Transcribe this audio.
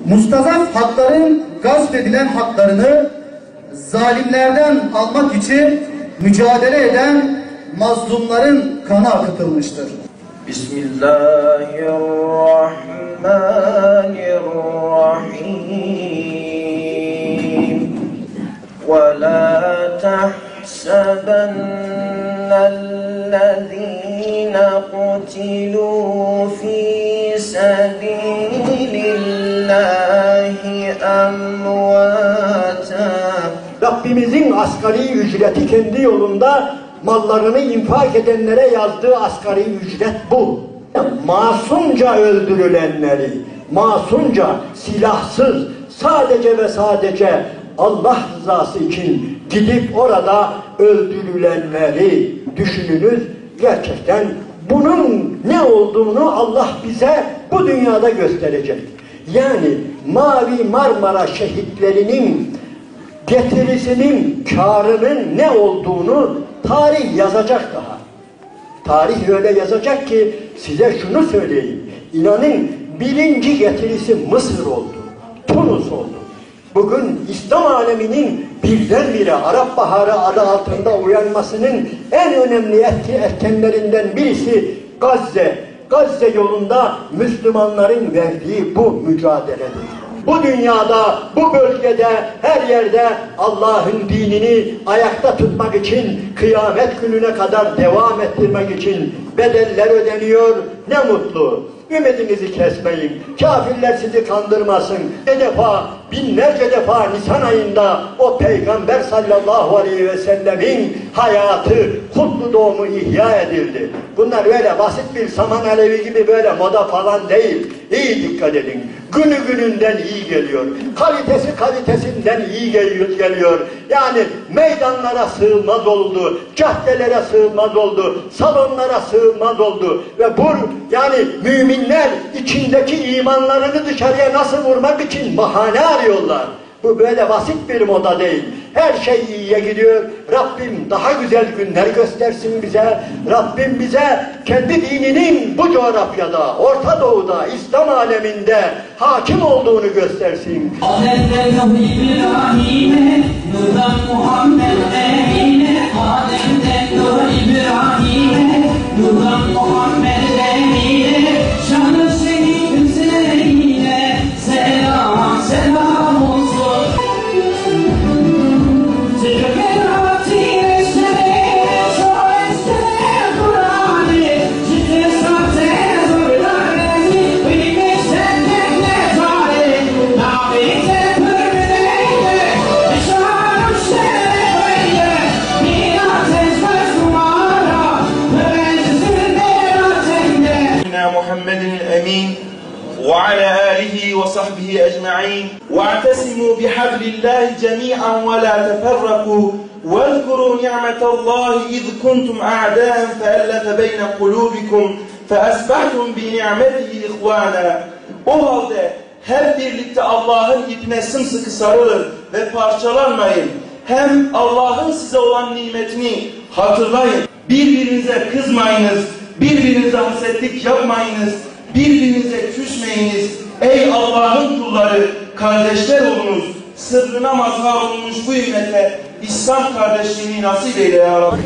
mustazaf hakların gasp edilen haklarını zalimlerden almak için mücadele eden mazlumların kanı akıtılmıştır. Bismillahirrahmanirrahim. Ve la tahsabennellezîne kutilû fî sebîlillâhi emvâta. Rabbimizin asgari ücreti kendi yolunda mallarını infak edenlere yazdığı asgari ücret bu. Masumca öldürülenleri, masumca, silahsız, sadece ve sadece Allah rızası için gidip orada öldürülenleri düşününüz. Gerçekten bunun ne olduğunu Allah bize bu dünyada gösterecek. Yani Mavi Marmara şehitlerinin getirisinin, kârının ne olduğunu tarih yazacak daha. Tarih öyle yazacak ki size şunu söyleyeyim. İnanın birinci getirisi Mısır oldu, Tunus oldu. Bugün İslam aleminin birdenbire Arap Baharı adı altında uyanmasının en önemli etkenlerinden birisi Gazze. Gazze yolunda Müslümanların verdiği bu mücadeledir. Bu dünyada, bu bölgede, her yerde Allah'ın dinini ayakta tutmak için, kıyamet gününe kadar devam ettirmek için bedeller ödeniyor. Ne mutlu. Ümidinizi kesmeyin. Kafirler sizi kandırmasın. Binlerce defa Nisan ayında o Peygamber sallallahu aleyhi ve sellemin hayatı, kutlu doğumu ihya edildi. Bunlar öyle basit bir saman alevi gibi böyle moda falan değil. İyi dikkat edin. Günü gününden iyi geliyor. Kalitesi kalitesinden iyi geliyor. Yani meydanlara sığmaz oldu. Caddelere sığmaz oldu. Salonlara sığmaz oldu. Ve bu yani müminler içindeki imanlarını dışarıya nasıl vurmak için bahane arıyorlar. Bu böyle basit bir moda değil. Her şey iyiye gidiyor. Rabbim daha güzel günler göstersin bize. Rabbim bize kendi dininin bu coğrafyada, Orta Doğu'da, İslam aleminde hakim olduğunu göstersin. Adem'de Nuh İbrahim'e, Nuh'dan Muhammed'e yine. Adem'de Nuh İbrahim'e, Nuh'dan Muhammed'e yine. Şanı senin Hüseyin'e, selam selam olsun. محمد الأمين وعلى آله وصحبه أجمعين واعتصموا بحبل الله جميعا ولا تفرقوا واذكروا نعمة الله إذ كنتم أعداء فألف بين قلوبكم فأصبحتم بنعمته إخوانا. O halde her birlikte Allah'ın ipine sımsıkı sarılın ve parçalanmayın. Hem Allah'ın size olan nimetini hatırlayın. Birbirinize kızmayınız. Birbirinize hasetlik yapmayınız, birbirinize küsmeyiniz. Ey Allah'ın kulları, kardeşler olunuz. Sırrına mazhar olmuş bu ümmete İslam kardeşliğini nasip eyle ya Rabbi.